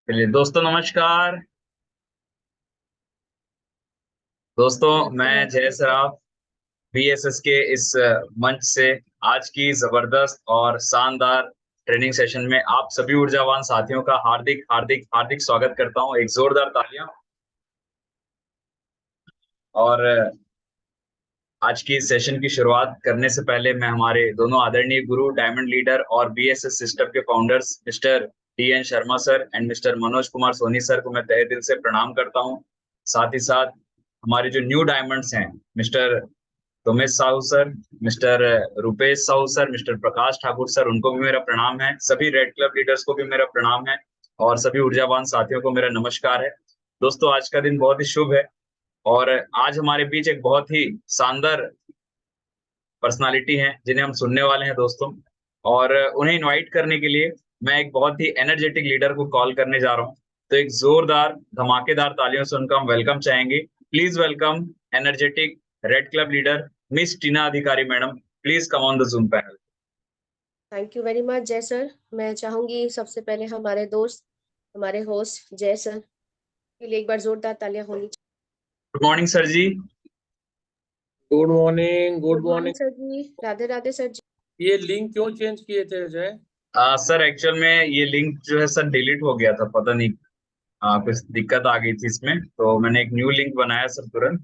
चलिए दोस्तों, नमस्कार। दोस्तों, मैं नमस्कार जय जैसर। सराफ बीएसएस के इस मंच से आज की जबरदस्त और शानदार ट्रेनिंग सेशन में आप सभी ऊर्जावान साथियों का हार्दिक हार्दिक हार्दिक स्वागत करता हूं। एक जोरदार तालियां। और आज की सेशन की शुरुआत करने से पहले मैं हमारे दोनों आदरणीय गुरु, डायमंड लीडर और बीएसएस सिस्टम के founders mister D N Sharma sir and mister Manoj Kumar Soni sir को मैं तहे दिल से प्रणाम करता हूं। साथ ही साथ हमारे जो न्यू डायमंड्स हैं, mister Tomesh Sahu sir, mister Rupesh Sahu sir, mister Prakash Thakur sir, उनको भी मेरा प्रणाम है। सभी रेड क्लब लीडर्स को भी मेरा प्रणाम है और सभी ऊर्जावान साथियों को मेरा नमस्कार है। दोस्तों, आज का दिन बहुत ही शुभ है और आज हमारे बीच एक बहुत ही शानदार पर्सनालिटी हैं जिन्हें हम सुनने वाले हैं दोस्तों। और उन्हें इनवाइट करने के लिए मैं एक बहुत ही एनर्जेटिक लीडर को कॉल करने जा रहा हूं। तो एक जोरदार धमाकेदार तालियों से उनका हम वेलकम चाहेंगे। Please welcome energetic red club leader miss Tina Adhikari madam. Please come on the Zoom panel. Thank you very much जैसर। मैं चाहूंगी सबसे पहले हमारे दोस्त, हमारे होस्ट जैसर के लिए एक बार जोरदार तालियां होनी चाहिए। Good morning sir ji. Good morning, good good morning. Morning sir ji, Radhe Radhe sir ji. ये लिंक क्यों चेंज किए थे अजय? सर, एक्चुअल में ये लिंक जो है सर डिलीट हो गया था, पता नहीं कुछ दिक्कत आ गई थी इसमें, तो मैंने एक न्यू लिंक बनाया सर तुरंत।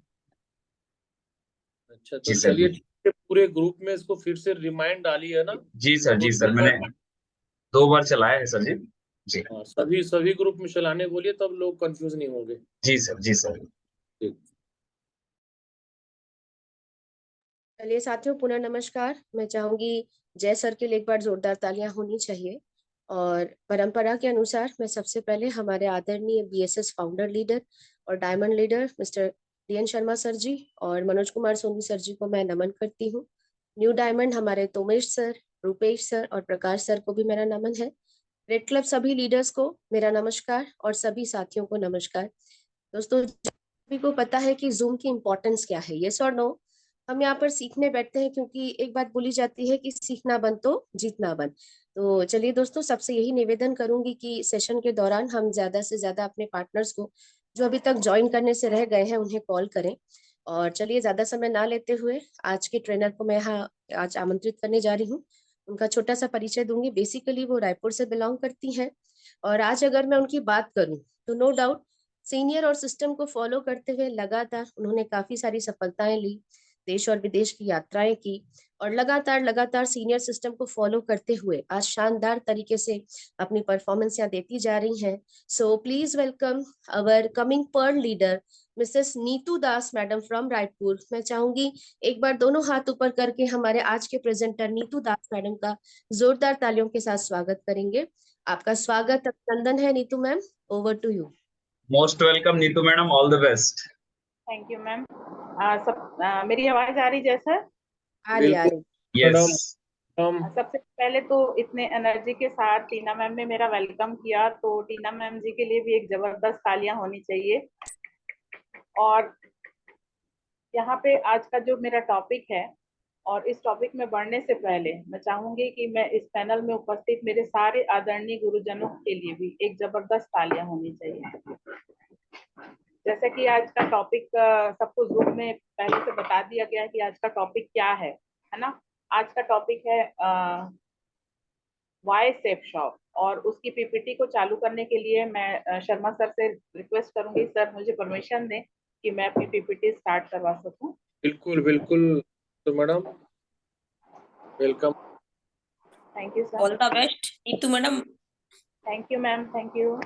अच्छा, जी तो सर चलिए जी। ठीक है, पूरे ग्रुप में इसको फिर से रिमाइंड डाली है ना? जी सर, जी तो सर, दो मैंने बार 2 बार चलाया है सर जी। जी। हाँ, सभी सभी ग्रुप में चलाने बोलिए, तब लोग कंफ्यूज नहीं होंगे। जी सर, जी सर। ठीक। चलिए साथियों, पुनः नमस्कार। मैं चाहूंगी जय सर के लिए एक बार जोरदार तालियां होनी चाहिए। और परंपरा के अनुसार मैं सबसे पहले हमारे आदरणीय बीएसएस फाउंडर लीडर और diamond leader mister DN. Sharma sir ji और मनोज कुमार सोनी सर जी को मैं नमन करती हूँ। न्यू डायमंड हमारे तोमेश सर, रुपेश सर और प्रकाश सर को भी मेरा नमन है। रेड क्लब सभी लीडर्स को मेरा नमस्कार और सभी साथियों को नमस्कार। दोस्तों, सभी को पता है कि जूम की इम्पोर्टेंस क्या है, यस और नो? हम यहाँ पर सीखने बैठते हैं क्योंकि एक बात बोली जाती है कि सीखना बंद तो जीतना बंद। तो चलिए दोस्तों, सबसे यही निवेदन करूंगी कि सेशन के दौरान हम ज्यादा से ज्यादा अपने पार्टनर्स को जो अभी तक ज्वाइन करने से रह गए हैं उन्हें कॉल करें। और चलिए ज्यादा समय ना लेते हुए आज के ट्रेनर को मैं यहाँ आज आमंत्रित करने जा रही हूँ। उनका छोटा सा परिचय दूंगी। बेसिकली वो रायपुर से बिलोंग करती हैं और आज अगर मैं उनकी बात करूं तो नो डाउट सीनियर और सिस्टम को फॉलो करते हुए लगातार उन्होंने काफी सारी सफलताएं ली, देश और विदेश की यात्राएं की और लगातार लगातार सीनियर सिस्टम को फॉलो करते हुए आज शानदार तरीके से अपनी परफॉर्मेंस यहाँ देती जा रही हैं। So please welcome our coming pearl leader Mrs Neetu Das madam from Raipur. मैं चाहूंगी एक बार दोनों हाथ ऊपर करके हमारे आज के प्रेजेंटर नीतू दास मैडम का जोरदार तालियों के साथ स्वागत करेंगे। आपका स्वागत, अभिनंदन है Neetu ma'am. Over to you. Most welcome Neetu madam, all the best. Thank you ma'am. मेरी आवाज आ रही जैसा? आ रही आ बिल्कुल रही। यस। मैडम। हम सबसे पहले तो इतने एनर्जी के साथ टीना मैम ने मेरा वेलकम किया, तो टीना मैम जी के लिए भी एक जबरदस्त तालियां होनी चाहिए। और यहाँ पे आज का जो मेरा टॉपिक है, और इस टॉपिक में बढ़ने से पहले मैं चाहूंगी कि मैं इस पैनल में उपस्थित मेरे सारे आदरणीय गुरुजनों के लिए भी एक जबरदस्त तालियां होनी चाहिए। जैसे कि आज का टॉपिक सबको जूम में पहले से बता दिया गया है कि आज का टॉपिक क्या है ना? आज का टॉपिक है वाई सेफ शॉप, और उसकी पीपीटी को चालू करने के लिए मैं शर्मा सर से रिक्वेस्ट करूंगी, सर मुझे परमिशन दें कि मैं अपनी पीपीटी स्टार्ट करवा सकूं। बिल्कुल बिल्कुल। तो madam welcome. Thank you all sir. The best Neetu madam. Thank you ma'am, thank you.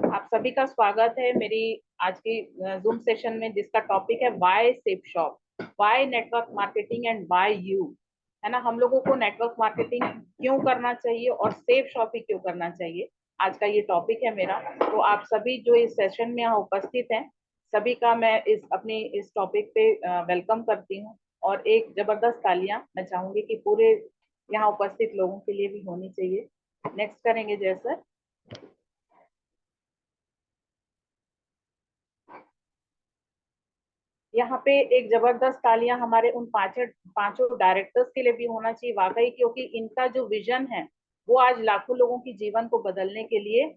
आप सभी का स्वागत है मेरी आज की जूम सेशन में, जिसका टॉपिक है why safe shop, why network marketing and why you, है ना? हम लोगों को नेटवर्क मार्केटिंग क्यों करना चाहिए और सेफ शॉप ही क्यों करना चाहिए, आज का ये टॉपिक है मेरा। तो आप सभी जो इस सेशन में यहाँ उपस्थित हैं, सभी का मैं इस टॉपिक पे वेलकम करती हूँ। और एक जबरदस्त तालियां मैं चाहूंगी कि पूरे यहाँ उपस्थित लोगों के लिए भी होनी चाहिए। नेक्स्ट करेंगे जय सर। यहाँ पे एक जबरदस्त तालियां हमारे उन पांचों डायरेक्टर्स के लिए भी होना चाहिए वाकई, क्योंकि इनका जो विजन है वो आज लाखों लोगों की जीवन को बदलने के लिए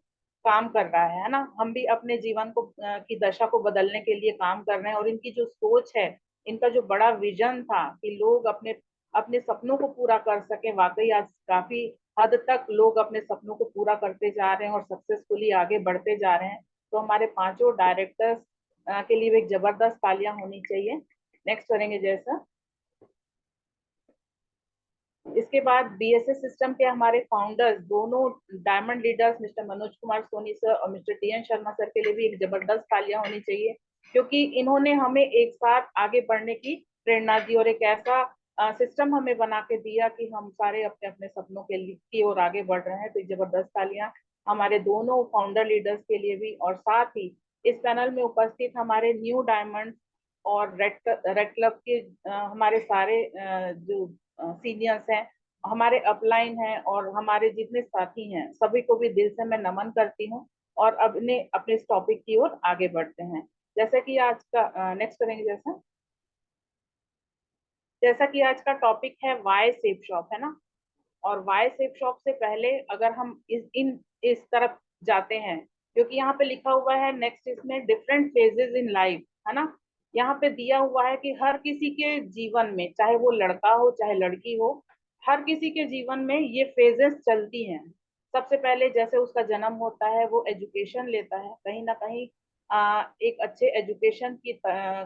काम कर रहा है ना। हम भी अपने जीवन को की दशा को बदलने के लिए काम कर रहे हैं, और इनकी जो सोच है, इनका जो बड़ा विजन था कि लोग अपने अपने सपनों को पूरा कर सके, वाकई आज काफी हद तक लोग अपने सपनों को पूरा करते जा रहे हैं और सक्सेसफुली आगे बढ़ते जा रहे हैं। तो हमारे पांचों डायरेक्टर्स के लिए एक जबरदस्त तालियां होनी चाहिए। नेक्स्ट करेंगे जैसा। इसके बाद बीएसएस सिस्टम के हमारे फाउंडर्स, दोनों diamond leaders, mister Manoj Kumar Soni sir और मिस्टर टीएन शर्मा सर के लिए भी एक जबरदस्त तालियां होनी चाहिए, क्योंकि इन्होंने हमें एक साथ आगे बढ़ने की प्रेरणा दी और एक ऐसा सिस्टम हमें बना के दिया कि हम सारे अपने अपने सपनों की ओर आगे बढ़ रहे हैं। तो जबरदस्त तालियां हमारे दोनों फाउंडर लीडर्स के लिए भी। और साथ ही इस पैनल में उपस्थित हमारे न्यू डायमंड और रेड क्लब के हमारे सारे जो सीनियर्स हैं, हमारे अपलाइन हैं और हमारे जितने साथी हैं, सभी को भी दिल से मैं नमन करती हूँ। और अपने अपने इस टॉपिक की ओर आगे बढ़ते हैं। जैसा कि आज का नेक्स्ट करेंगे जैसा कि आज का टॉपिक है वाई सेफ शॉप, है ना। और वाई सेफ शॉप से पहले अगर हम इस तरफ जाते हैं, क्योंकि यहाँ पे लिखा हुआ है नेक्स्ट इसमें डिफरेंट फेजेस इन लाइफ, है ना। यहाँ पे दिया हुआ है कि हर किसी के जीवन में, चाहे वो लड़का हो चाहे लड़की हो, हर किसी के जीवन में ये फेजेस चलती हैं। सबसे पहले जैसे उसका जन्म होता है, वो एजुकेशन लेता है, कहीं ना कहीं एक अच्छे एजुकेशन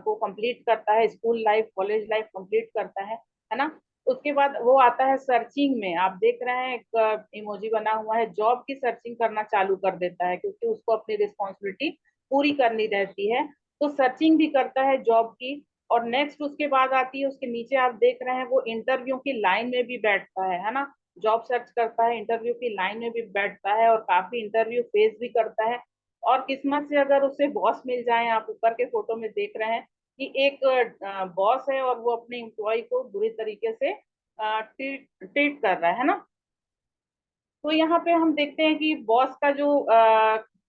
को कंप्लीट करता है, school life college life complete करता है ना। उसके बाद वो आता है सर्चिंग में, आप देख रहे हैं एक इमोजी बना हुआ है, जॉब की सर्चिंग करना चालू कर देता है, क्योंकि उसको अपनी रिस्पॉन्सिबिलिटी पूरी करनी रहती है। तो सर्चिंग भी करता है जॉब की। और नेक्स्ट उसके बाद आती है, उसके नीचे आप देख रहे हैं वो इंटरव्यू की लाइन में भी बैठता है ना। जॉब सर्च करता है, इंटरव्यू की लाइन में भी बैठता है और काफी इंटरव्यू फेस भी करता है। और किस्मत से अगर उसे बॉस मिल जाए, आप ऊपर के फोटो में देख रहे हैं कि एक बॉस है और वो अपने एम्प्लॉय को बुरी तरीके से ट्रीट कर रहा है ना। तो यहाँ पे हम देखते हैं कि बॉस का जो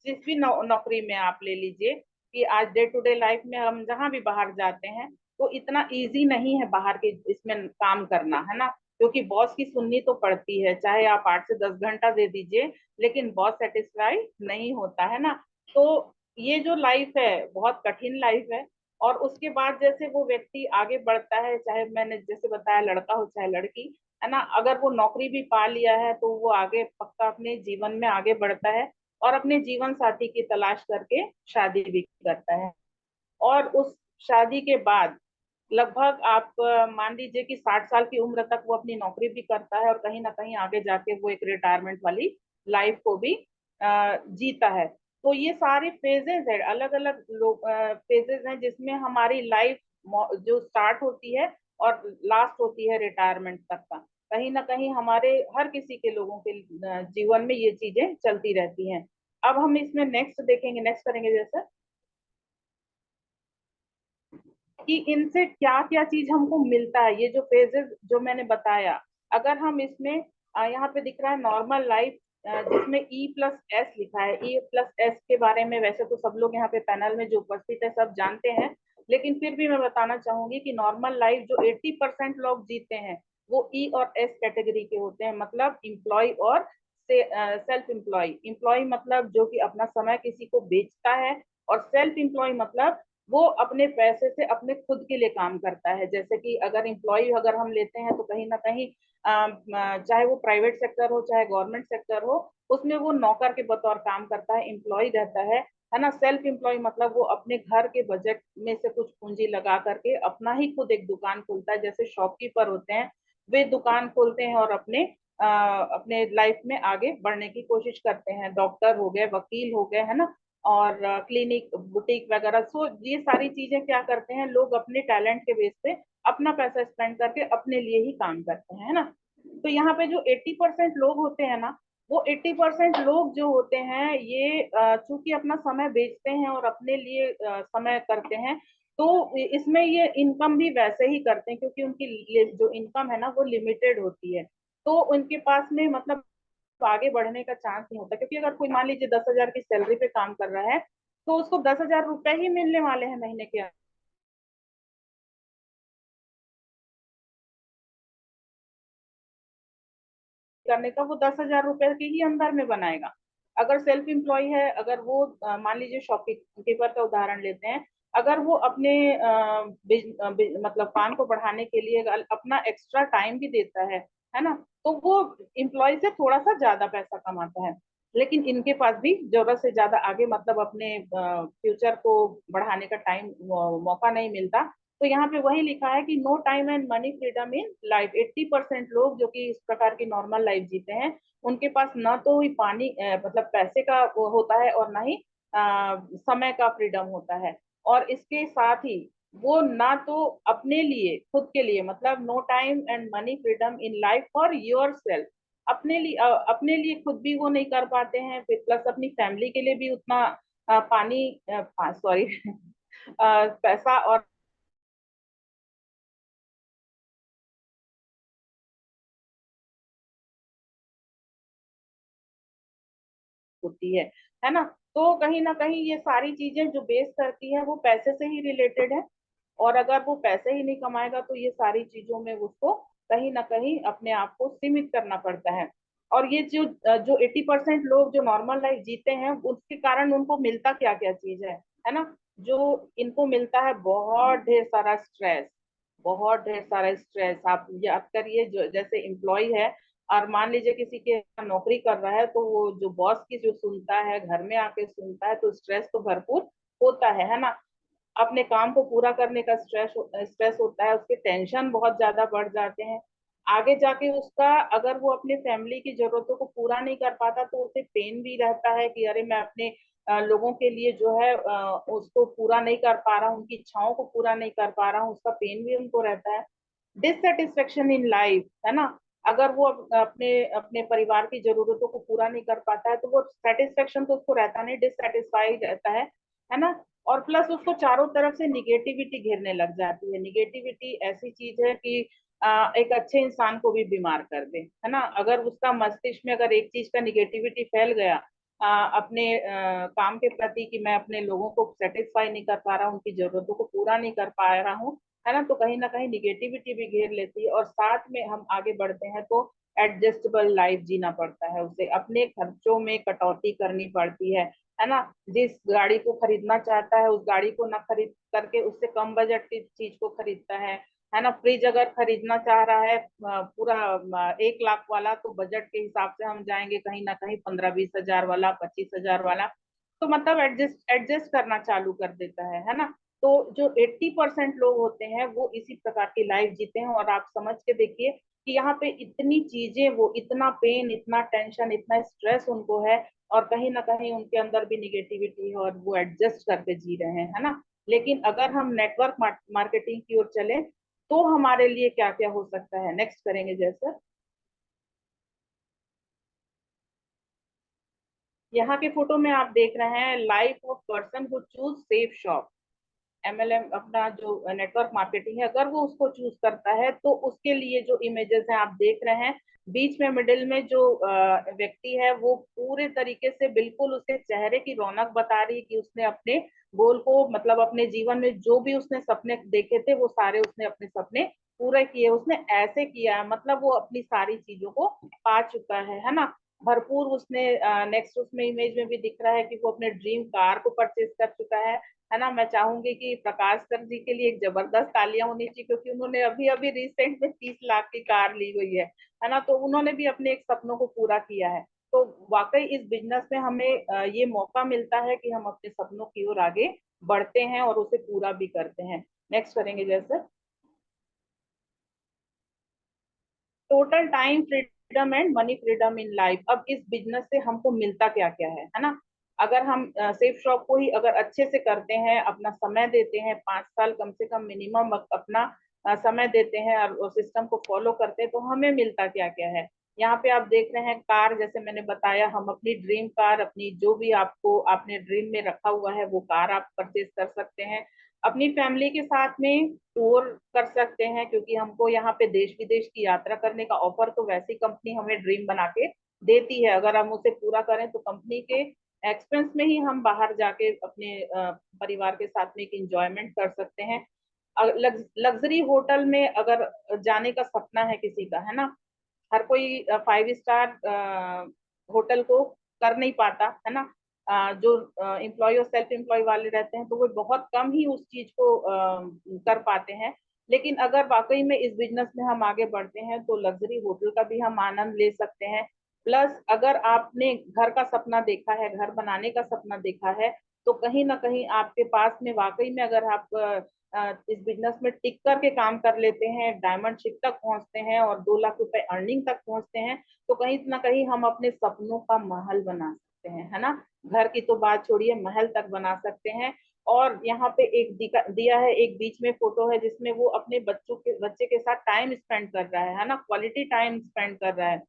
जिस भी नौकरी में आप ले लीजिए, कि आज डे टू डे लाइफ में हम जहाँ भी बाहर जाते हैं, तो इतना इजी नहीं है बाहर के इसमें काम करना, है ना। क्योंकि बॉस की सुननी तो पड़ती है, चाहे आप 8 से 10 घंटा दे दीजिए, लेकिन बॉस सेटिस्फाई नहीं होता है ना। तो ये जो लाइफ है बहुत कठिन लाइफ है। और उसके बाद जैसे वो व्यक्ति आगे बढ़ता है, चाहे मैंने जैसे बताया लड़का हो चाहे लड़की, है ना, अगर वो नौकरी भी पा लिया है तो वो आगे पक्का अपने जीवन में आगे बढ़ता है और अपने जीवन साथी की तलाश करके शादी भी करता है। और उस शादी के बाद लगभग आप मान लीजिए कि 60 साल की उम्र तक वो अपनी नौकरी भी करता है और कहीं ना कहीं आगे जाके वो एक रिटायरमेंट वाली लाइफ को भी जीता है। तो ये सारे फेजेस है, अलग अलग लोग फेजेस हैं जिसमें हमारी लाइफ जो स्टार्ट होती है और लास्ट होती है रिटायरमेंट तक का। कहीं ना कहीं हमारे हर किसी के लोगों के जीवन में ये चीजें चलती रहती हैं। अब हम इसमें नेक्स्ट देखेंगे, नेक्स्ट करेंगे जैसे कि इनसे क्या क्या चीज हमको मिलता है, ये जो फेजेस जो मैंने बताया। अगर हम इसमें यहाँ पे दिख रहा है नॉर्मल लाइफ, जिसमें E+S लिखा है। E+S के बारे में वैसे तो सब लोग यहाँ पे पैनल में जो उपस्थित है सब जानते हैं, लेकिन फिर भी मैं बताना चाहूंगी कि नॉर्मल लाइफ जो 80% लोग जीते हैं वो E और S कैटेगरी के होते हैं, मतलब इम्प्लॉय और सेल्फ एम्प्लॉय। एम्प्लॉय मतलब जो कि अपना समय किसी को बेचता है, और सेल्फ एम्प्लॉय मतलब वो अपने पैसे से अपने खुद के लिए काम करता है। जैसे कि अगर एम्प्लॉय अगर हम लेते हैं तो कहीं ना कहीं चाहे वो प्राइवेट सेक्टर हो चाहे गवर्नमेंट सेक्टर हो, उसमें वो नौकर के बतौर काम करता है, एम्प्लॉय रहता है ना। सेल्फ एम्प्लॉय मतलब वो अपने घर के बजट में से कुछ पूंजी लगा करके अपना ही खुद एक दुकान खोलता है। जैसे शॉपकीपर होते हैं, वे दुकान खोलते हैं और अपने लाइफ में आगे बढ़ने की कोशिश करते हैं। डॉक्टर हो गए, वकील हो गए, है ना, और क्लिनिक बुटीक वगैरह। सो ये सारी चीजें क्या करते हैं, लोग अपने टैलेंट के बेस पे अपना पैसा स्पेंड करके अपने लिए ही काम करते हैं, है ना। तो यहाँ पे जो 80% लोग होते हैं ना, वो 80% लोग जो होते हैं ये चूंकि अपना समय बेचते हैं और अपने लिए समय करते हैं, तो इसमें ये इनकम भी वैसे ही करते हैं, क्योंकि उनकी जो इनकम है ना वो लिमिटेड होती है। तो उनके पास में मतलब आगे बढ़ने का चांस नहीं होता, क्योंकि अगर कोई मान लीजिए 10,000 की सैलरी पे काम कर रहा है, तो उसको 10,000 रुपए ही मिलने वाले हैं महीने के करने का वो 10,000 रुपए के ही अंदर में बनाएगा। अगर सेल्फ एम्प्लॉय है, अगर वो मान लीजिए शॉपकीपर का उदाहरण लेते हैं, अगर वो अपने मतलब काम को बढ़ाने के लिए अपना एक्स्ट्रा टाइम भी देता है ना, तो वो एम्प्लॉय से थोड़ा सा ज्यादा पैसा कमाता है। लेकिन इनके पास भी जरूरत से ज्यादा आगे मतलब अपने फ्यूचर को बढ़ाने का टाइम मौका नहीं मिलता। तो यहाँ पे वही लिखा है कि no time and money freedom in life. 80% लोग जो कि इस प्रकार की नॉर्मल लाइफ जीते हैं, उनके पास ना तो ही पानी मतलब पैसे का वो होता है और ना ही समय का फ्रीडम होता है। और इसके साथ ही वो ना तो अपने लिए, खुद के लिए, मतलब no time and money freedom in life for your self, अपने लिए खुद भी वो नहीं कर पाते हैं, फिर प्लस अपनी फैमिली के लिए भी उतना पानी सॉरी पैसा और होती है ना। तो कहीं ना कहीं ये सारी चीजें जो बेस करती है वो पैसे से ही रिलेटेड है। और अगर वो पैसे ही नहीं कमाएगा तो ये सारी चीजों में उसको कहीं ना कहीं अपने आप को सीमित करना पड़ता है। और ये जो 80% लोग जो नॉर्मल लाइफ जीते हैं, उसके कारण उनको मिलता क्या क्या चीज है ना। जो इनको मिलता है बहुत ढेर सारा स्ट्रेस, बहुत ढेर सारा स्ट्रेस। आप याद करिए, जो जैसे एम्प्लॉय है और मान लीजिए किसी के नौकरी कर रहा है, तो वो जो बॉस की जो सुनता है, घर में आके सुनता है, तो स्ट्रेस तो भरपूर होता है ना। अपने काम को पूरा करने का स्ट्रेस होता है, उसके टेंशन बहुत ज्यादा बढ़ जाते हैं। आगे जाके उसका, अगर वो अपने फैमिली की जरूरतों को पूरा नहीं कर पाता तो उसे पेन भी रहता है कि अरे मैं अपने लोगों के लिए जो है उसको पूरा नहीं कर पा रहा हूँ, उनकी इच्छाओं को पूरा नहीं कर पा रहा हूँ, उसका पेन भी उनको रहता है। डिससेटिस्फेक्शन इन लाइफ, है ना। अगर वो अपने अपने परिवार की जरूरतों को पूरा नहीं कर पाता है तो वो सेटिस्फेक्शन तो उसको रहता नहीं, डिससेटिस्फाइड रहता है ना। और प्लस उसको चारों तरफ से निगेटिविटी घेरने लग जाती है। निगेटिविटी ऐसी चीज है कि एक अच्छे इंसान को भी बीमार कर दे, है ना। अगर उसका मस्तिष्क में अगर एक चीज का निगेटिविटी फैल गया अपने काम के प्रति, कि मैं अपने लोगों को सेटिस्फाई नहीं कर पा रहा हूँ, उनकी जरूरतों को पूरा नहीं कर पा रहा हूँ, है ना, तो कहीं ना कहीं निगेटिविटी भी घेर लेती है। और साथ में हम आगे बढ़ते हैं तो एडजस्टेबल लाइफ जीना पड़ता है, उसे अपने खर्चों में कटौती करनी पड़ती है ना। जिस गाड़ी को खरीदना चाहता है उस गाड़ी को ना खरीद करके उससे कम बजट की चीज को खरीदता है ना। फ्रिज अगर खरीदना चाह रहा है पूरा 1 लाख वाला, तो बजट के हिसाब से हम जाएंगे कहीं ना कहीं 15-20 हजार वाला, 25 हजार वाला। तो मतलब एडजस्ट एडजस्ट करना चालू कर देता है ना। तो जो 80% लोग होते हैं वो इसी प्रकार की लाइफ जीते हैं। और आप समझ के देखिए कि यहाँ पे इतनी चीजें, वो इतना पेन, इतना टेंशन, इतना स्ट्रेस उनको है, और कहीं ना कहीं उनके अंदर भी निगेटिविटी है और वो एडजस्ट करके जी रहे हैं, है ना। लेकिन अगर हम नेटवर्क मार्केटिंग की ओर चले तो हमारे लिए क्या क्या हो सकता है, नेक्स्ट करेंगे जैसे। यहाँ के फोटो में आप देख रहे हैं life of person who choose safe shop. MLM अपना जो नेटवर्क मार्केटिंग है, अगर वो उसको चूज करता है तो उसके लिए जो इमेजेस हैं आप देख रहे हैं, बीच में मिडिल में जो व्यक्ति है वो पूरे तरीके से बिल्कुल उसके चेहरे की रौनक बता रही है कि उसने अपने गोल को, मतलब अपने जीवन में जो भी उसने सपने देखे थे वो सारे उसने अपने सपने पूरे किए। उसने ऐसे किया है, मतलब वो अपनी सारी चीजों को पा चुका है ना। भरपूर उसने नेक्स्ट उसमें इमेज में भी दिख रहा है कि वो अपने ड्रीम कार को परचेज कर चुका है ना। मैं चाहूंगी कि प्रकाश सर जी के लिए एक जबरदस्त तालियां होनी चाहिए, क्योंकि उन्होंने अभी अभी रिसेंट में 30 लाख की कार ली हुई है ना। तो उन्होंने भी अपने एक सपनों को पूरा किया है। तो वाकई इस बिजनेस में हमें ये मौका मिलता है कि हम अपने सपनों की ओर आगे बढ़ते हैं और उसे पूरा भी करते हैं। नेक्स्ट करेंगे जैसे। Total time freedom and money freedom in life. अब इस बिजनेस से हमको मिलता क्या क्या है ना। अगर हम सेफ शॉप को ही अगर अच्छे से करते हैं, अपना समय देते हैं, 5 साल कम से कम मिनिमम अपना समय देते हैं और सिस्टम को फॉलो करते हैं, तो हमें मिलता क्या क्या है। यहाँ पे आप देख रहे हैं कार, जैसे मैंने बताया, हम अपनी ड्रीम कार, अपनी जो भी आपको आपने ड्रीम में रखा हुआ है वो कार आप परचेज कर सकते हैं। अपनी फैमिली के साथ में टूर कर सकते हैं, क्योंकि हमको यहाँ पे देश विदेश की यात्रा करने का ऑफर तो वैसी कंपनी हमें ड्रीम बना के देती है। अगर हम उसे पूरा करें तो कंपनी के एक्सपेंस में ही हम बाहर जाके अपने परिवार के साथ में एक इंजॉयमेंट कर सकते हैं। लग्जरी होटल में अगर जाने का सपना है किसी का, है ना, हर कोई 5 स्टार होटल को कर नहीं पाता है ना। जो एम्प्लॉय और सेल्फ एम्प्लॉय वाले रहते हैं तो वो बहुत कम ही उस चीज को कर पाते हैं। लेकिन अगर वाकई में इस बिजनेस में हम आगे बढ़ते हैं तो लग्जरी होटल का भी हम आनंद ले सकते हैं। प्लस अगर आपने घर का सपना देखा है, घर बनाने का सपना देखा है, तो कहीं ना कहीं आपके पास में वाकई में अगर आप इस बिजनेस में टिक करके काम कर लेते हैं, डायमंड शिप तक पहुंचते हैं और 2 लाख रुपए अर्निंग तक पहुंचते हैं, तो कहीं ना कहीं हम अपने सपनों का महल बना सकते हैं, है ना। घर की तो बात छोड़िए, महल तक बना सकते हैं। और यहाँ पे एक दिया है, एक बीच में फोटो है जिसमें वो अपने बच्चे के साथ टाइम स्पेंड कर रहा है ना, क्वालिटी टाइम स्पेंड कर रहा है।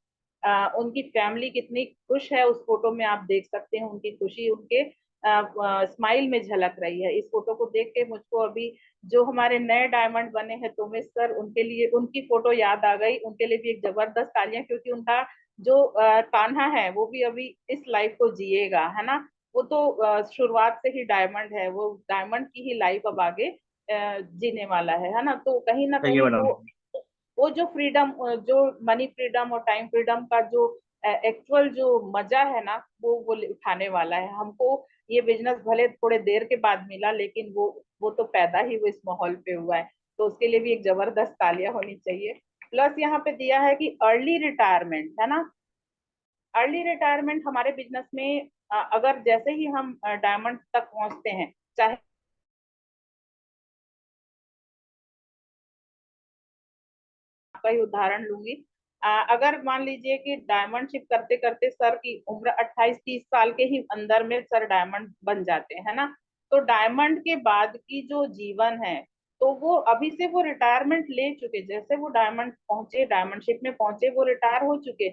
उनकी फैमिली कितनी खुश है उस फोटो में आप देख सकते हैं। उनकी खुशी उनके स्माइल में झलक रही है। इस फोटो को देख के मुझको अभी जो हमारे नए डायमंड बने हैं तोमेश सर, उनके लिए उनकी फोटो याद आ गई। उनके लिए भी एक जबरदस्त तालियां, क्योंकि उनका जो कान्हा है वो भी अभी इस लाइफ को जिएगा, है ना। वो तो शुरुआत से ही डायमंड है, वो डायमंड की ही लाइफ अब आगे जीने वाला है ना। तो कहीं ना थैंक यू कहीं मैडम। वो जो फ्रीडम, जो मनी फ्रीडम और टाइम फ्रीडम का जो एक्चुअल जो मजा है ना, वो उठाने वाला है हमको। ये बिजनेस भले थोड़े देर के बाद मिला, लेकिन वो तो पैदा ही वो इस माहौल पे हुआ है। तो उसके लिए भी एक जबरदस्त तालियां होनी चाहिए। प्लस यहाँ पे दिया है कि अर्ली रिटायरमेंट, है ना। अर्ली रिटायरमेंट हमारे बिजनेस में अगर जैसे ही हम डायमंड तक पहुंचते हैं, चाहे आपका ही उदाहरण लूंगी। अगर मान लीजिए कि डायमंड शिप करते करते सर की उम्र 28-30 साल के ही अंदर में सर डायमंड बन जाते हैं, है ना। तो डायमंड के बाद की जो जीवन है, तो वो अभी से वो रिटायरमेंट ले चुके, जैसे वो डायमंड पहुंचे, डायमंड शिप में पहुंचे, वो रिटायर हो चुके।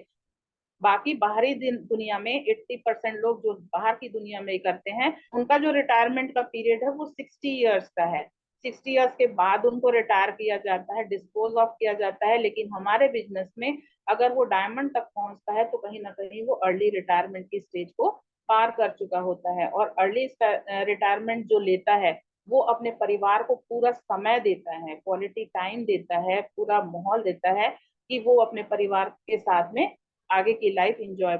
बाकी बाहरी दुनिया में 80% लोग जो बाहर की दुनिया में करते हैं, उनका जो रिटायरमेंट का पीरियड है वो 60 ईयर्स का है। 60 ईयर्स के बाद उनको रिटायर किया जाता है, डिस्पोज ऑफ किया जाता है। लेकिन हमारे बिजनेस में अगर वो डायमंड तक पहुंचता है तो कहीं ना कहीं वो अर्ली रिटायरमेंट की स्टेज को पार कर चुका होता है। और अर्ली रिटायरमेंट जो लेता है वो अपने परिवार को पूरा समय देता है, क्वालिटी टाइम देता है, पूरा माहौल देता है कि वो अपने परिवार के साथ में आगे की लाइफ इंजॉय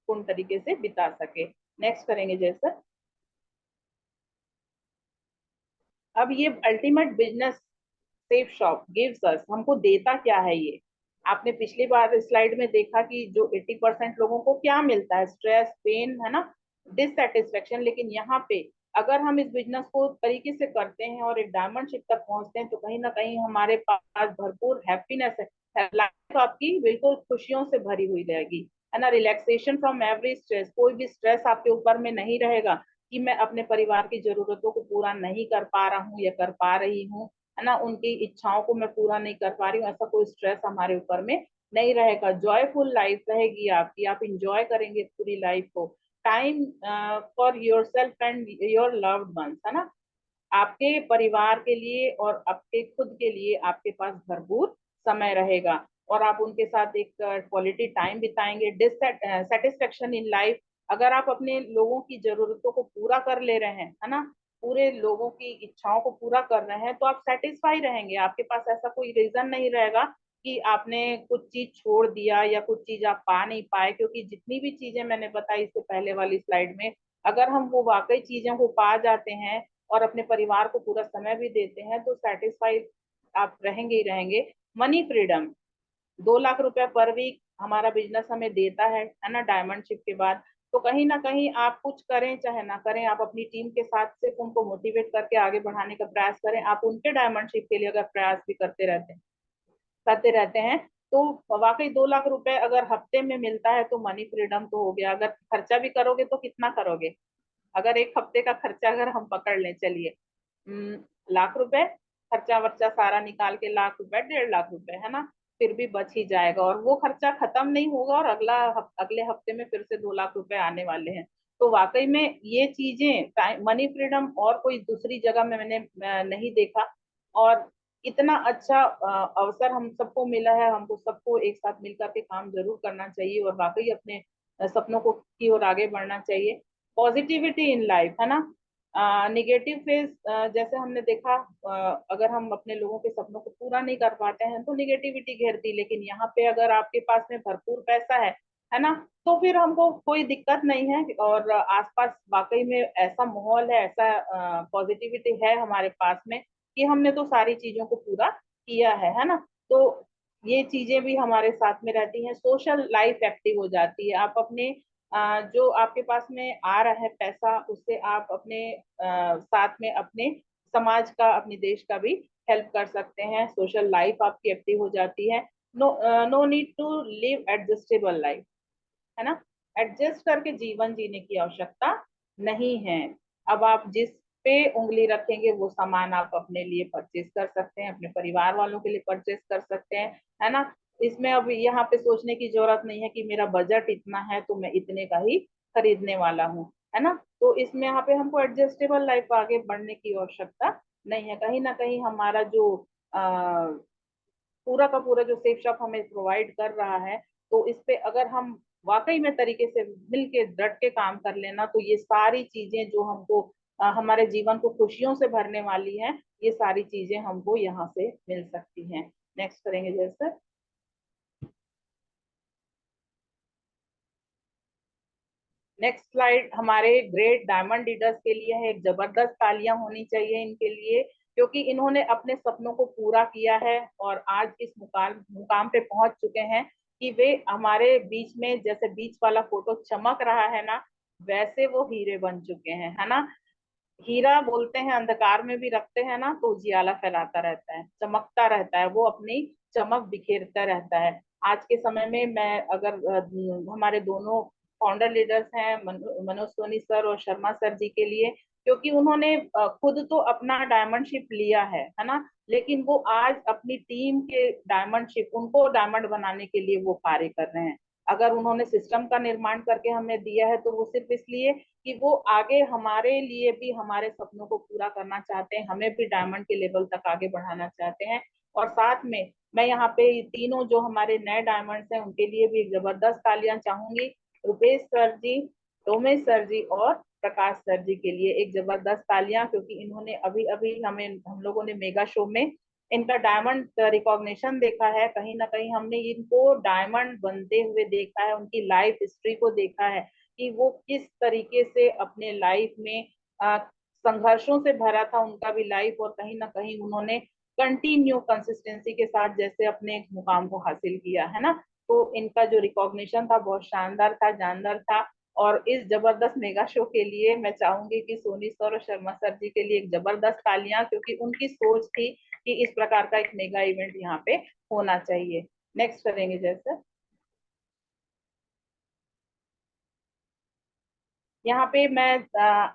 पूर्ण तरीके से बिता सके। नेक्स्ट करेंगे जैसा। अब ये ultimate business safe shop gives us, हमको देता क्या है ये। आपने पिछली बार स्लाइड में देखा कि जो 80% लोगों को क्या मिलता है, स्ट्रेस, पेन, है ना, डिससेटिस्फेक्शन। लेकिन यहाँ पे अगर हम इस बिजनेस को तरीके से करते हैं और एक डायमंड शिप तक पहुंचते हैं तो कहीं ना कहीं हमारे पास भरपूर हैप्पीनेस है। लाइफ आपकी बिल्कुल खुशियों से भरी हुई रहेगी, है ना। रिलैक्सेशन फ्रॉम एवरी स्ट्रेस, कोई भी स्ट्रेस आपके ऊपर में नहीं रहेगा कि मैं अपने परिवार की जरूरतों को पूरा नहीं कर पा रहा हूँ या कर पा रही हूँ, है ना, उनकी इच्छाओं को मैं पूरा नहीं कर पा रही हूँ। ऐसा कोई स्ट्रेस हमारे ऊपर में नहीं रहेगा। जॉयफुल लाइफ रहेगी आपकी, आप इंजॉय करेंगे पूरी लाइफ को। Time for your self and your loved ones, है ना। आपके परिवार के लिए और आपके खुद के लिए आपके पास भरपूर समय रहेगा और आप उनके साथ एक क्वालिटी टाइम बिताएंगे। सेटिस्फेक्शन इन लाइफ, अगर आप अपने लोगों की जरूरतों को पूरा कर ले रहे हैं, है ना, पूरे लोगों की इच्छाओं को पूरा कर रहे हैं, तो आप सेटिस्फाई रहेंगे। आपके पास ऐसा कोई रीजन नहीं रहेगा कि आपने कुछ चीज छोड़ दिया या कुछ चीज आप पा नहीं पाए। क्योंकि जितनी भी चीजें मैंने बताई इससे पहले वाली स्लाइड में, अगर हम वो वाकई चीजों को पा जाते हैं और अपने परिवार को पूरा समय भी देते हैं तो सेटिस्फाइड आप रहेंगे ही रहेंगे। मनी फ्रीडम, 2 लाख रुपए पर वीक हमारा बिजनेस हमें देता है ना, डायमंड शिप के बाद। तो कहीं ना कहीं आप कुछ करें चाहे ना करें, आप अपनी टीम के साथ सिर्फ उनको मोटिवेट करके आगे बढ़ाने का प्रयास करें। आप उनके डायमंड शिप के लिए अगर प्रयास भी करते रहते हैं तो वाकई 2 लाख रुपए अगर हफ्ते में मिलता है तो मनी फ्रीडम तो हो गया। अगर खर्चा भी करोगे तो कितना करोगे, अगर एक हफ्ते का खर्चा अगर हम पकड़ लें, चलिए, लाख रुपए खर्चा वर्चा सारा निकाल के, लाख रुपए, 1.5 लाख रुपए, है ना, फिर भी बच ही जाएगा और वो खर्चा खत्म नहीं होगा और अगले हफ्ते में फिर से 2 लाख रुपए आने वाले हैं। तो वाकई में ये चीजें मनी फ्रीडम और कोई दूसरी जगह में मैंने नहीं देखा। और इतना अच्छा अवसर हम सबको मिला है, हमको सबको एक साथ मिलकर के काम जरूर करना चाहिए और वाकई अपने सपनों को की ओर आगे बढ़ना चाहिए। पॉजिटिविटी इन लाइफ, है ना। निगेटिव फेज जैसे हमने देखा, अगर हम अपने लोगों के सपनों को पूरा नहीं कर पाते हैं तो निगेटिविटी घेरती, लेकिन यहाँ पे अगर आपके पास में भरपूर पैसा है ना, तो फिर हमको कोई दिक्कत नहीं है। और आसपास वाकई में ऐसा माहौल है, ऐसा पॉजिटिविटी है हमारे पास में कि हमने तो सारी चीजों को पूरा किया है ना। तो ये चीजें भी हमारे साथ में रहती हैं, सोशल लाइफ एक्टिव हो जाती है। आप अपने जो आपके पास में आ रहा है पैसा, उससे आप अपने साथ में अपने समाज का, अपने देश का भी हेल्प कर सकते हैं। सोशल लाइफ आपकी एक्टिव हो जाती है। No need to live adjustable life, है ना। एडजस्ट करके जीवन जीने की आवश्यकता नहीं है। अब आप जिस पे उंगली रखेंगे वो सामान आप अपने लिए परचेज कर सकते हैं, अपने परिवार वालों के लिए परचेज कर सकते हैं, है ना। इसमें अब यहाँ पे सोचने की जरूरत नहीं है कि मेरा बजट इतना है तो मैं इतने का ही खरीदने वाला हूँ, है ना। तो इसमें यहाँ पे हमको एडजस्टेबल लाइफ आगे बढ़ने की आवश्यकता नहीं है। कहीं ना कहीं हमारा जो पूरा का पूरा जो सेफ शॉप हमें प्रोवाइड कर रहा है, तो इस पे अगर हम वाकई में तरीके से मिल के डट के काम कर लेना, तो ये सारी चीजें जो हमको हमारे जीवन को खुशियों से भरने वाली हैं, ये सारी चीजें हमको यहाँ से मिल सकती हैं। नेक्स्ट करेंगे जय सर। नेक्स्ट स्लाइड हमारे ग्रेट डायमंड लीडर्स के लिए है। एक जबरदस्त तालियां होनी चाहिए इनके लिए, क्योंकि इन्होंने अपने सपनों को पूरा किया है और आज इस मुकाम पे पहुंच चुके हैं कि वे हमारे बीच में, जैसे बीच वाला फोटो चमक रहा है ना, वैसे वो हीरे बन चुके हैं, है ना। हीरा बोलते हैं, अंधकार में भी रखते हैं ना तो उजियाला फैलाता रहता है, चमकता रहता है, वो अपनी चमक बिखेरता रहता है। आज के समय में मैं अगर हमारे दोनों फाउंडर लीडर्स हैं, मनोज सोनी सर और शर्मा सर जी के लिए, क्योंकि उन्होंने खुद तो अपना डायमंडशिप लिया है ना, लेकिन वो आज अपनी टीम के डायमंडशिप, उनको डायमंड बनाने के लिए वो कार्य कर रहे हैं। अगर उन्होंने सिस्टम का निर्माण करके हमें दिया है तो वो सिर्फ इसलिए कि वो आगे हमारे लिए भी हमारे सपनों को पूरा करना चाहते हैं, हमें भी डायमंड के लेवल तक आगे बढ़ाना चाहते हैं। और साथ में मैं यहाँ पे तीनों जो हमारे नए डायमंड्स हैं उनके लिए भी एक जबरदस्त तालियां चाहूंगी। रुपेश सर जी, रोमेश सर जी और प्रकाश सर जी के लिए एक जबरदस्त तालियां, क्योंकि इन्होंने अभी अभी हम लोगों ने मेगा शो में इनका डायमंड रिकॉग्निशन देखा है। कहीं ना कहीं हमने इनको डायमंड बनते हुए देखा है, उनकी लाइफ हिस्ट्री को देखा है कि वो किस तरीके से अपने लाइफ में संघर्षों से भरा था उनका भी लाइफ, और कहीं ना कहीं उन्होंने कंटिन्यू कंसिस्टेंसी के साथ जैसे अपने मुकाम को हासिल किया, है ना। तो इनका जो रिकॉग्निशन था बहुत शानदार था, जानदार था। और इस जबरदस्त मेगा शो के लिए मैं चाहूंगी कि सोनी सर और शर्मा सर जी के लिए एक जबरदस्त तालियां, क्योंकि उनकी सोच थी कि इस प्रकार का एक मेगा इवेंट यहाँ पे होना चाहिए। नेक्स्ट करेंगे जैसे। यहाँ पे मैं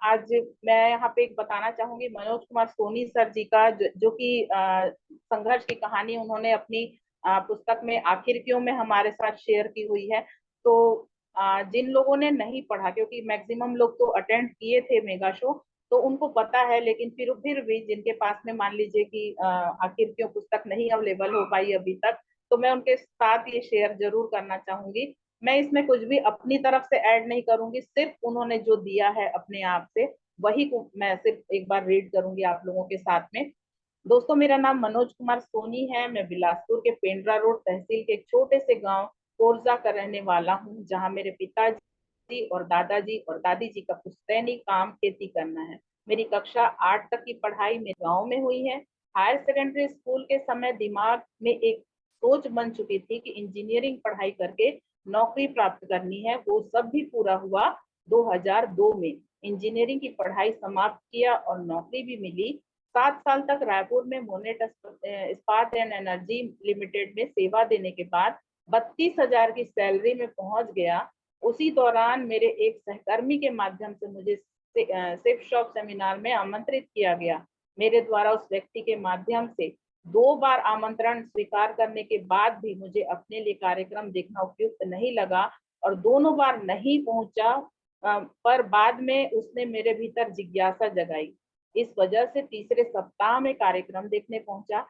आज मैं यहाँ पे एक बताना चाहूंगी मनोज कुमार सोनी सर जी का, जो कि संघर्ष की कहानी उन्होंने अपनी पुस्तक में आखिर क्यों में हमारे साथ शेयर की हुई है। तो जिन लोगों ने नहीं पढ़ा, क्योंकि मैक्सिमम लोग तो अटेंड किए थे मेगा शो, तो उनको पता है, लेकिन फिर भी जिनके पास में मान लीजिए कि आखिर क्यों पुस्तक नहीं अवेलेबल हो पाई अभी तक, तो मैं उनके साथ ये शेयर जरूर करना चाहूंगी। मैं इसमें कुछ भी अपनी तरफ से ऐड नहीं करूंगी, सिर्फ उन्होंने जो दिया है अपने आप से वही को मैं सिर्फ एक बार रीड करूंगी आप लोगों के साथ में। दोस्तों, मेरा नाम मनोज कुमार सोनी है। मैं बिलासपुर के पेंड्रा रोड तहसील के एक छोटे से गांव कोरजा का रहने वाला हूं, जहां मेरे पिताजी और दादाजी और दादी जी का पुश्तैनी काम खेती करना है। मेरी कक्षा 8 तक की पढ़ाई मेरे गाँव में हुई है। हायर सेकेंडरी स्कूल के समय दिमाग में एक सोच बन चुकी थी कि इंजीनियरिंग पढ़ाई करके नौकरी प्राप्त करनी है। वो सब भी पूरा हुआ 2002 में। इंजीनियरिंग की पढ़ाई समाप्त किया और नौकरी भी मिली। 7 साल तक रायपुर में मोनेट इस्पात एंड एनर्जी लिमिटेड में सेवा देने के बाद 32,000 की सैलरी में पहुंच गया। उसी दौरान मेरे एक सहकर्मी के माध्यम से मुझे सेफ शॉप सेमिनार में आमंत्रित किया गया। मेरे द्वारा उस व्यक्ति के माध्यम से 2 बार आमंत्रण स्वीकार करने के बाद भी मुझे अपने लिए कार्यक्रम देखना उपयुक्त नहीं लगा और दोनों बार नहीं पहुंचा, पर बाद में उसने मेरे भीतर जिज्ञासा जगाई। इस वजह से तीसरे सप्ताह में कार्यक्रम देखने पहुंचा।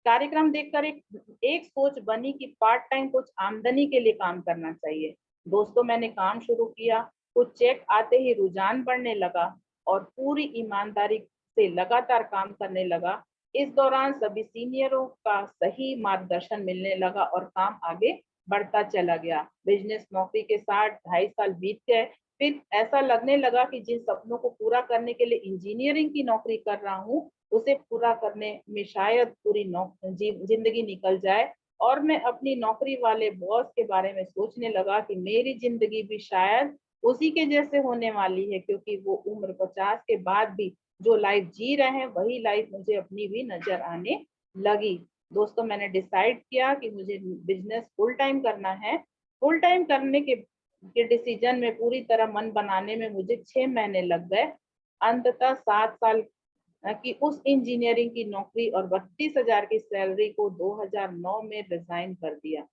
कार्यक्रम देखकर एक सोच बनी कि पार्ट टाइम कुछ आमदनी के लिए काम करना चाहिए। दोस्तों, मैंने काम शुरू किया। कुछ चेक आते ही रुझान बढ़ने लगा। और पूरी ईमानदारी से लगातार काम करने लगा। इस दौरान सभी सीनियरों का सही मार्गदर्शन मिलने लगा और काम आगे बढ़ता चला गया। बिजनेस नौकरी के साथ 2.5 साल बीत गए। फिर ऐसा लगने लगा कि जिन सपनों को पूरा करने के लिए इंजीनियरिंग की नौकरी कर रहा हूँ, उसे पूरा करने में शायद पूरी जिंदगी निकल जाए और मैं अपनी नौकरी वाले बॉस के बारे में सोचने लगा कि मेरी जिंदगी भी शायद उसी के जैसे होने वाली है, क्योंकि वो उम्र 50 के बाद भी जो लाइफ जी रहे हैं वही लाइफ मुझे अपनी भी नजर आने लगी। दोस्तों, मैंने डिसाइड किया कि मुझे बिजनेस फुल टाइम करना है। फुल टाइम करने के डिसीजन में पूरी तरह मन बनाने में मुझे 6 महीने लग गए। अंततः 7 साल की उस इंजीनियरिंग की नौकरी और 32,000 की सैलरी को 2009 में रिजाइन कर दिया।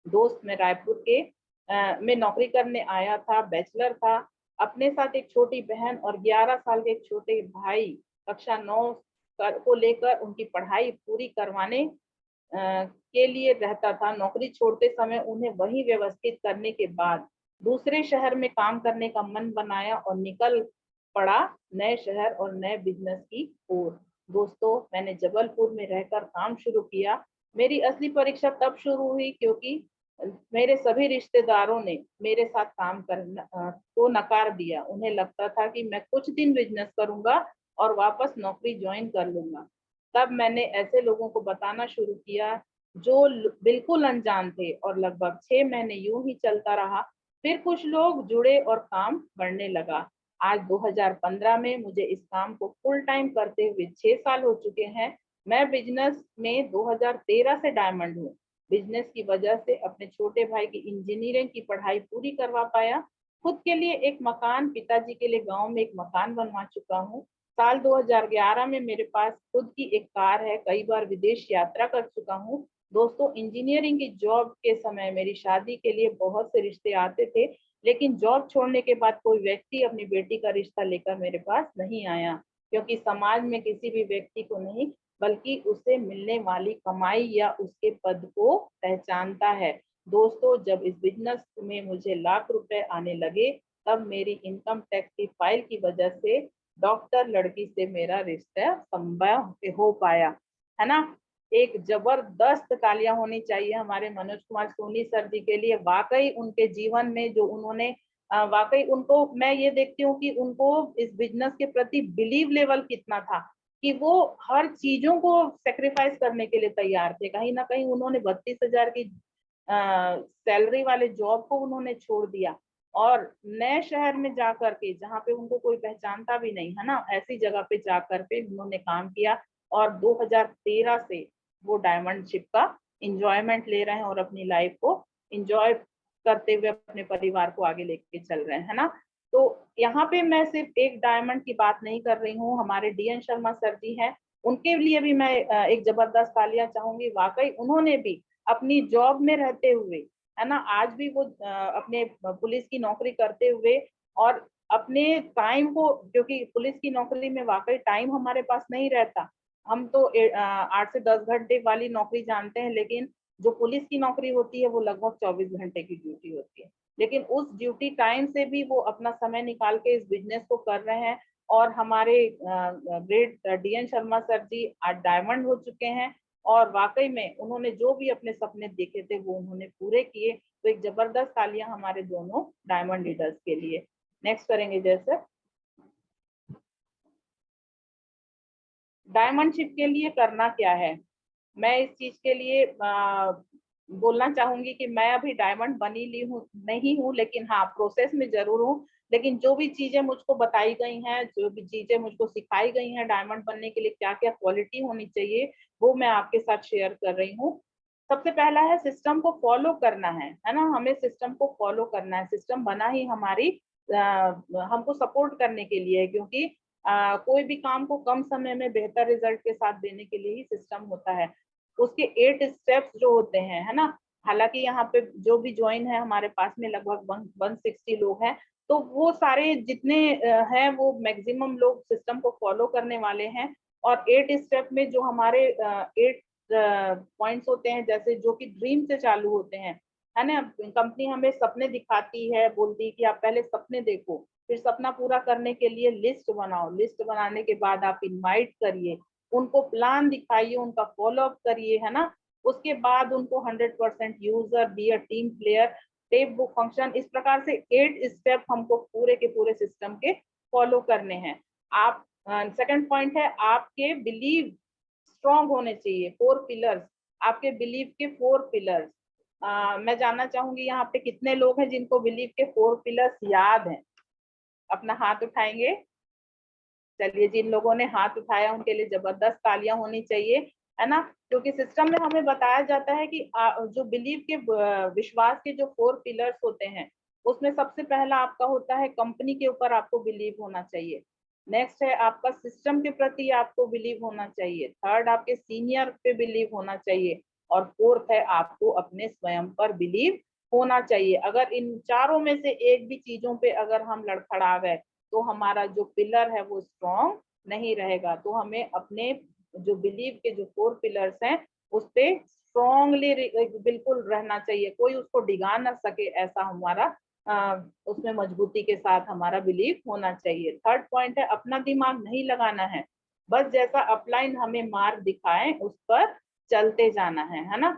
दोस्त, मैं रायपुर के में नौकरी करने आया था, बैचलर था। अपने साथ एक छोटी बहन और 11 साल के एक छोटे भाई कक्षा 9 को लेकर उनकी पढ़ाई पूरी करवाने के लिए रहता था। नौकरी छोड़ते समय उन्हें वही व्यवस्थित करने के बाद दूसरे शहर में काम करने का मन बनाया और निकल पड़ा नए शहर और नए बिजनेस की ओर। दोस्तों, मैंने जबलपुर में रहकर काम शुरू किया। मेरी असली परीक्षा तब शुरू हुई क्योंकि मेरे सभी रिश्तेदारों ने मेरे साथ काम करना को नकार दिया। उन्हें लगता था कि मैं कुछ दिन बिजनेस करूंगा और वापस नौकरी ज्वाइन कर लूंगा। तब मैंने ऐसे लोगों को बताना शुरू किया जो बिल्कुल अनजान थे और लगभग 6 महीने यूं ही चलता रहा। फिर कुछ लोग जुड़े और काम बढ़ने लगा। आज 2015 में मुझे इस काम को फुल टाइम करते हुए 6 साल हो चुके हैं। मैं बिजनेस में 2013 से डायमंड हूँ। बिजनेस की वजह से अपने छोटे भाई की इंजीनियरिंग की पढ़ाई पूरी करवा पाया। खुद के लिए एक मकान, पिताजी के लिए गांव में एक मकान बनवा चुका हूँ। साल 2011 में मेरे पास खुद की एक कार है। कई बार विदेश यात्रा कर चुका हूँ। दोस्तों, इंजीनियरिंग की जॉब के समय मेरी शादी के लिए बहुत से रिश्ते आते थे, लेकिन जॉब छोड़ने के बाद कोई व्यक्ति अपनी बेटी का रिश्ता लेकर मेरे पास नहीं आया, क्योंकि समाज में किसी भी व्यक्ति को नहीं बल्कि उसे मिलने वाली कमाई या उसके पद को पहचानता है। दोस्तों, जब इस बिजनेस में मुझे लाख रुपए आने लगे, तब मेरी इनकम टैक्स की फाइल की वजह से डॉक्टर लड़की से मेरा रिश्ता संभव हो पाया, है ना। एक जबरदस्त तालियां होनी चाहिए हमारे मनोज कुमार सोनी सर जी के लिए। वाकई उनके जीवन में जो उन्होंने वाकई उनको मैं ये देखती हूँ कि उनको इस बिजनेस के प्रति बिलीव लेवल कितना था कि वो हर चीजों को सेक्रीफाइस करने के लिए तैयार थे। कहीं ना कहीं उन्होंने 32,000 की सैलरी वाले जॉब को उन्होंने छोड़ दिया और नए शहर में जाकर के, जहाँ पे उनको कोई पहचानता भी नहीं, है ना, ऐसी जगह पे जाकर के उन्होंने काम किया और 2013 से वो डायमंडशिप का इंजॉयमेंट ले रहे हैं और अपनी लाइफ को इंजॉय करते हुए अपने परिवार को आगे लेके चल रहे हैं, है ना। तो यहाँ पे मैं सिर्फ एक डायमंड की बात नहीं कर रही हूँ, हमारे डीएन शर्मा सर जी हैं, उनके लिए भी मैं एक जबरदस्त तालियां चाहूंगी। वाकई उन्होंने भी अपनी जॉब में रहते हुए, है ना, आज भी वो अपने पुलिस की नौकरी करते हुए और अपने टाइम को, क्योंकि पुलिस की नौकरी में वाकई टाइम हमारे पास नहीं रहता। हम तो 8 से 10 घंटे वाली नौकरी जानते हैं, लेकिन जो पुलिस की नौकरी होती है वो लगभग 24 घंटे की ड्यूटी होती है। लेकिन उस ड्यूटी टाइम से भी वो अपना समय निकाल के इस बिजनेस को कर रहे हैं और हमारे ग्रेट डीएन शर्मा सर जी आज डायमंड हो चुके हैं और वाकई में उन्होंने जो भी अपने सपने देखे थे वो उन्होंने पूरे किए। तो एक जबरदस्त तालियां हमारे दोनों डायमंड लीडर्स के लिए। नेक्स्ट करेंगे जैसे डायमंडशिप के लिए करना क्या है। मैं इस चीज के लिए बोलना चाहूंगी कि मैं अभी डायमंड बनी ली हूँ नहीं हूँ, लेकिन हाँ प्रोसेस में जरूर हूँ। लेकिन जो भी चीजें मुझको बताई गई हैं, जो भी चीजें मुझको सिखाई गई हैं डायमंड बनने के लिए क्या क्या क्वालिटी होनी चाहिए, वो मैं आपके साथ शेयर कर रही हूँ। सबसे पहला है सिस्टम को फॉलो करना है ना, हमें सिस्टम को फॉलो करना है। सिस्टम बना ही हमारी हमको सपोर्ट करने के लिए है, क्योंकि कोई भी काम को कम समय में बेहतर रिजल्ट के साथ देने के लिए ही सिस्टम होता है। उसके 8 स्टेप्स जो होते हैं, है ना। हालांकि यहाँ पे जो भी ज्वाइन है हमारे पास में लगभग 160 लोग हैं, तो वो सारे जितने हैं वो मैक्सिमम लोग सिस्टम को फॉलो करने वाले हैं। और 8 स्टेप में जो हमारे 8 पॉइंट्स होते हैं, जैसे जो कि ड्रीम से चालू होते हैं, है ना। कंपनी हमें सपने दिखाती है, बोलती है कि आप पहले सपने देखो, फिर सपना पूरा करने के लिए लिस्ट बनाओ, लिस्ट बनाने के बाद आप इनवाइट करिए, उनको प्लान दिखाइए, उनका फॉलोअप करिए, है ना। उसके बाद उनको 100% user, be a team player, tape book function, इस प्रकार से 8 स्टेप हमको पूरे के पूरे सिस्टम के फॉलो करने हैं। आप सेकंड पॉइंट है, आपके बिलीव स्ट्रॉन्ग होने चाहिए। 4 पिलर्स, आपके बिलीव के 4 पिलर्स। मैं जानना चाहूंगी यहाँ पे कितने लोग हैं जिनको बिलीव के 4 पिलर्स याद हैं, अपना हाथ उठाएंगे। चलिए, जिन लोगों ने हाथ उठाया उनके लिए जबरदस्त तालियां होनी चाहिए, है ना। क्योंकि सिस्टम में हमें बताया जाता है कि जो बिलीव के विश्वास के जो 4 पिलर्स होते हैं, उसमें सबसे पहला आपका होता है कंपनी के ऊपर आपको बिलीव होना चाहिए। नेक्स्ट है आपका सिस्टम के प्रति आपको बिलीव होना चाहिए। थर्ड, आपके सीनियर पे बिलीव होना चाहिए। और फोर्थ है आपको अपने स्वयं पर बिलीव होना चाहिए। अगर इन चारों में से एक भी चीजों पे अगर हम लड़खड़ा गए तो हमारा जो पिलर है वो स्ट्रॉन्ग नहीं रहेगा। तो हमें अपने जो बिलीव के जो 4 पिलर्स हैं उस पे स्ट्रॉन्गली बिल्कुल रहना चाहिए, कोई उसको डिगा ना सके, ऐसा हमारा उसमें मजबूती के साथ हमारा बिलीव होना चाहिए। थर्ड पॉइंट है, अपना दिमाग नहीं लगाना है, बस जैसा अपलाइन हमें मार्ग दिखाए उस पर चलते जाना है ना।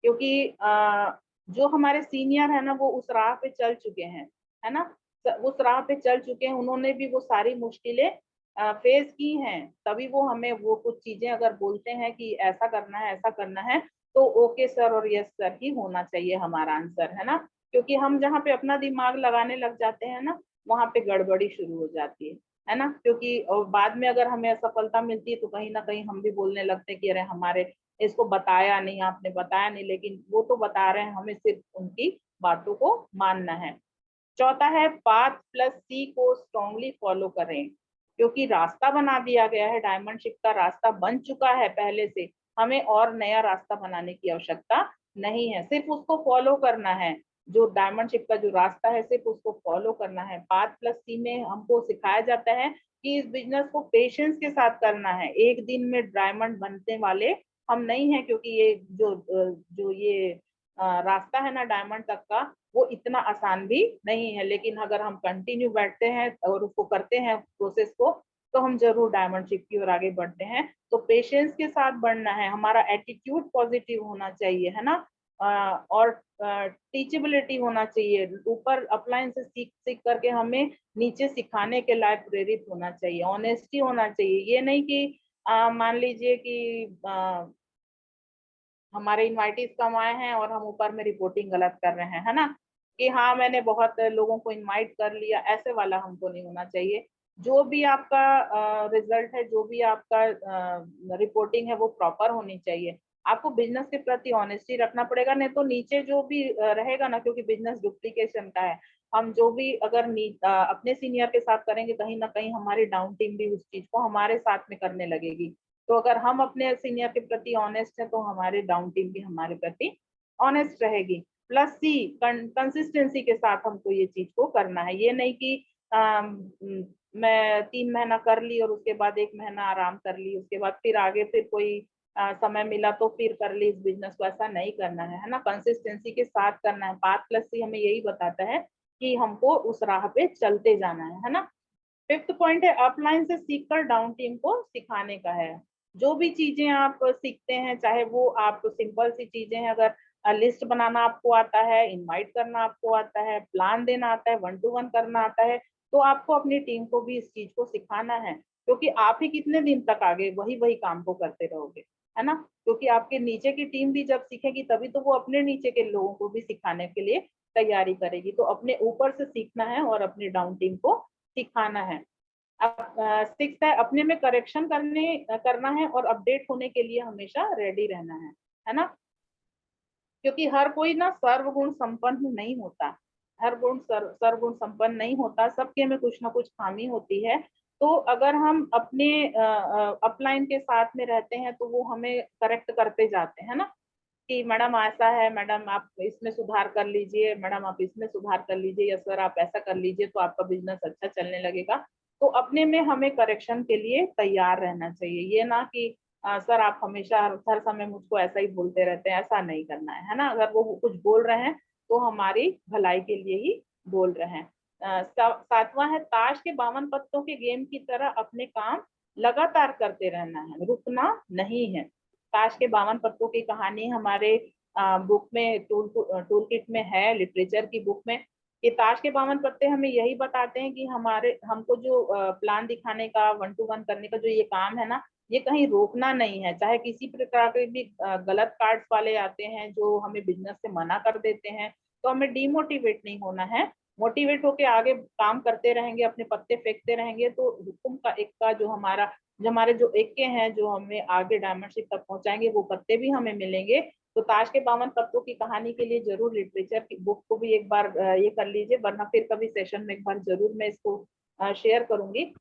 क्योंकि जो हमारे सीनियर है ना वो उस राह पे चल चुके हैं, है ना, उस राह पे चल चुके हैं, उन्होंने भी वो सारी मुश्किलें फेस की हैं, तभी वो हमें वो कुछ चीजें अगर बोलते हैं कि ऐसा करना है ऐसा करना है, तो ओके सर और यस सर ही होना चाहिए हमारा आंसर, है ना। क्योंकि हम जहाँ पे अपना दिमाग लगाने लग जाते हैं ना, वहां पे गड़बड़ी शुरू हो जाती है ना। क्योंकि बाद में अगर हमें असफलता मिलती है तो कहीं ना कहीं हम भी बोलने लगते हैं कि अरे हमारे इसको बताया नहीं, आपने बताया नहीं, लेकिन वो तो बता रहे हैं, हमें सिर्फ उनकी बातों को मानना है। चौथा है, पाथ प्लस सी को स्ट्रॉन्गली फॉलो करें, क्योंकि रास्ता बना दिया गया है, डायमंड शिप का रास्ता बन चुका है पहले से, हमें और नया रास्ता बनाने की आवश्यकता नहीं है, सिर्फ उसको फॉलो करना है। जो डायमंड शिप का जो रास्ता है सिर्फ उसको फॉलो करना है। पाथ प्लस सी में हमको सिखाया जाता है कि इस बिजनेस को पेशेंस के साथ करना है, एक दिन में डायमंड बनने वाले हम नहीं है, क्योंकि ये जो ये रास्ता है ना डायमंड तक का, वो इतना आसान भी नहीं है। लेकिन अगर हम कंटिन्यू बैठते हैं और उसको करते हैं प्रोसेस को, तो हम जरूर डायमंड शिप की ओर आगे बढ़ते हैं। तो पेशेंस के साथ बढ़ना है, हमारा एटीट्यूड पॉजिटिव होना चाहिए, है ना। और टीचेबिलिटी होना चाहिए, ऊपर अपलाइन से सीख सीख करके हमें नीचे सिखाने के लायक प्रेरित होना चाहिए। ऑनेस्टी होना चाहिए, ये नहीं कि मान लीजिए कि हमारे इनवाइटीज कम आए हैं और हम ऊपर में रिपोर्टिंग गलत कर रहे हैं, है ना, कि हाँ मैंने बहुत लोगों को इनवाइट कर लिया, ऐसे वाला हमको नहीं होना चाहिए। जो भी आपका रिजल्ट है, जो भी आपका रिपोर्टिंग है, वो प्रॉपर होनी चाहिए। आपको बिजनेस के प्रति ऑनेस्टी रखना पड़ेगा, नहीं तो नीचे जो भी रहेगा ना, क्योंकि बिजनेस डुप्लीकेशन का है, हम जो भी अगर अपने सीनियर के साथ करेंगे, कहीं ना कहीं हमारी डाउन टीम भी उस चीज को हमारे साथ में करने लगेगी। तो अगर हम अपने सीनियर के प्रति ऑनेस्ट है तो हमारे डाउन टीम भी हमारे प्रति ऑनेस्ट रहेगी। प्लस सी, कंसिस्टेंसी के साथ हमको ये चीज को करना है। ये नहीं कि मैं 3 महीना कर ली और उसके बाद 1 महीना आराम कर ली, उसके बाद फिर आगे फिर कोई समय मिला तो फिर कर ली इस बिजनेस को, ऐसा नहीं करना है ना। कंसिस्टेंसी के साथ करना है। पाथ प्लस सी हमें यही बताता है कि हमको उस राह पे चलते जाना है ना। फिफ्थ पॉइंट है, अपलाइन से सीखकर डाउन टीम को सिखाने का है। जो भी चीजें आप सीखते हैं, चाहे वो आप सिंपल सी चीजें हैं, अगर लिस्ट बनाना आपको आता है, इनवाइट करना आपको आता है, प्लान देना आता है, 1 to 1 करना आता है, तो आपको अपनी टीम को भी इस चीज को सिखाना है। क्योंकि आप ही कितने दिन तक आगे वही वही काम को करते रहोगे, है ना। क्योंकि आपके नीचे की टीम भी जब सीखेगी तभी तो वो अपने नीचे के लोगों को भी सिखाने के लिए तैयारी करेगी। तो अपने ऊपर से सीखना है और अपनी डाउन टीम को सिखाना है। अब 6 है, अपने में करेक्शन करना है और अपडेट होने के लिए हमेशा रेडी रहना है ना। क्योंकि हर कोई ना सर्वगुण संपन्न नहीं होता, हर गुण सर्वगुण संपन्न नहीं होता, सबके में कुछ ना कुछ खामी होती है। तो अगर हम अपने अपलाइन के साथ में रहते हैं तो वो हमें करेक्ट करते जाते हैं ना, कि मैडम ऐसा है, मैडम आप इसमें सुधार कर लीजिए, मैडम आप इसमें सुधार कर लीजिए, या सर आप ऐसा कर लीजिए तो आपका बिजनेस अच्छा चलने लगेगा। तो अपने में हमें करेक्शन के लिए तैयार रहना चाहिए। ये ना कि सर आप हमेशा हर समय मुझको ऐसा ही बोलते रहते हैं, ऐसा नहीं करना है ना। अगर वो कुछ बोल रहे हैं तो हमारी भलाई के लिए ही बोल रहे हैं। सातवां है ताश के 52 पत्तों के गेम की तरह अपने काम लगातार करते रहना है, रुकना नहीं है। ताश के 52 पत्तों की कहानी हमारे बुक में टूल किट में है, लिटरेचर की बुक में। ये ताश के 52 पत्ते हमें यही बताते हैं कि हमको जो प्लान दिखाने का 1 to 1 करने का जो ये काम है ना, ये कहीं रोकना नहीं है। चाहे किसी प्रकार के भी गलत कार्ड्स वाले आते हैं जो हमें बिजनेस से मना कर देते हैं, तो हमें डिमोटिवेट नहीं होना है, मोटिवेट होके आगे काम करते रहेंगे, अपने पत्ते फेंकते रहेंगे, तो हुक्म का इक्का जो हमारे जो इक्के हैं जो हमें आगे डायमंडशिप तक पहुंचाएंगे, वो पत्ते भी हमें मिलेंगे। तो ताश के 52 पत्तों की कहानी के लिए जरूर लिटरेचर की बुक को भी एक बार ये कर लीजिए, वरना फिर कभी सेशन में एक बार जरूर मैं इसको शेयर करूंगी।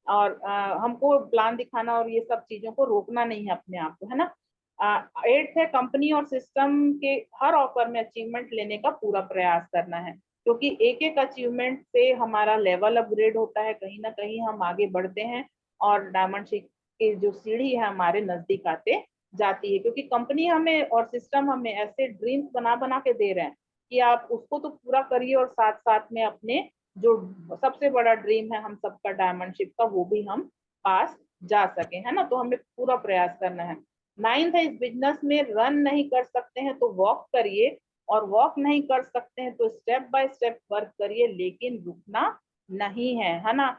और हमको प्लान दिखाना और ये सब चीजों को रोकना नहीं है अपने आप को, है ना। 8th है कंपनी और सिस्टम के हर ऑफर में अचीवमेंट लेने का पूरा प्रयास करना है, क्योंकि एक एक अचीवमेंट से हमारा लेवल अपग्रेड होता है, कहीं ना कहीं हम आगे बढ़ते हैं और डायमंडशिप की जो सीढ़ी है हमारे नजदीक आते जाती है। क्योंकि कंपनी हमें और सिस्टम हमें ऐसे ड्रीम्स बना बना के दे रहे हैं कि आप उसको तो पूरा करिए और साथ साथ में अपने जो सबसे बड़ा ड्रीम है हम सबका डायमंडशिप का, वो भी हम पास जा सके, है ना। तो हमें पूरा प्रयास करना है। 9th है इस बिजनेस में रन नहीं कर सकते हैं तो वॉक करिए, और वॉक नहीं कर सकते हैं तो स्टेप बाय स्टेप वर्क करिए, लेकिन रुकना नहीं है ना।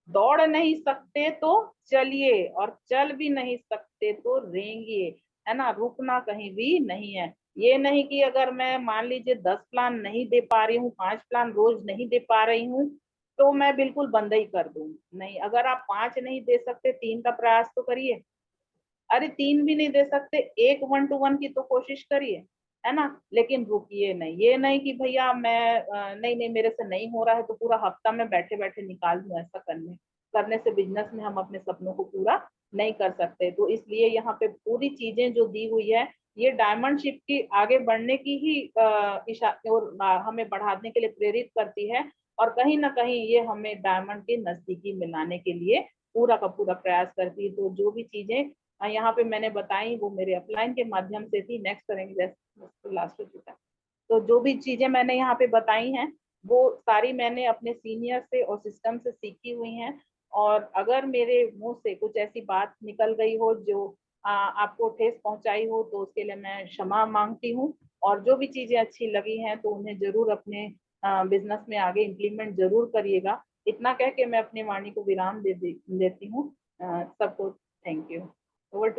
दौड़ नहीं सकते तो चलिए, और चल भी नहीं सकते तो रेंगिए, है ना। रुकना कहीं भी नहीं है। ये नहीं कि अगर मैं मान लीजिए 10 प्लान नहीं दे पा रही हूँ, 5 प्लान रोज नहीं दे पा रही हूँ, तो मैं बिल्कुल बंद ही कर दूं। नहीं, अगर आप 5 नहीं दे सकते, 3 का प्रयास तो करिए। अरे 3 भी नहीं दे सकते, एक 1 to 1 की तो कोशिश करिए, है ना। लेकिन रुकिए नहीं, ये नहीं कि भैया मैं नहीं नहीं मेरे से नहीं हो रहा है तो पूरा हफ्ता में बैठे बैठे निकाल दूं। ऐसा करने से बिजनेस में हम अपने सपनों को पूरा नहीं कर सकते। तो इसलिए यहाँ पे पूरी चीजें जो दी हुई है, ये डायमंडशिप की आगे बढ़ने की ही और हमें बढ़ाने के लिए प्रेरित करती है, और कहीं ना कहीं ये हमें डायमंड के नजदीकी मिलाने के लिए पूरा का पूरा प्रयास करती है। तो जो भी चीजें यहाँ पे मैंने बताई वो मेरे अपलाइन के माध्यम से थी। नेक्स्ट करेंगे जैसे लास्ट हो चुका है। तो जो भी चीजें मैंने यहाँ पे बताई हैं वो सारी मैंने अपने सीनियर से और सिस्टम से सीखी हुई हैं। और अगर मेरे मुंह से कुछ ऐसी बात निकल गई हो जो आपको ठेस पहुंचाई हो, तो उसके लिए मैं क्षमा मांगती हूँ। और जो भी चीजें अच्छी लगी हैं तो उन्हें जरूर अपने बिजनेस में आगे इम्प्लीमेंट जरूर करिएगा। इतना कह के मैं अपनी वाणी को विराम देती हूँ। सबको थैंक यू।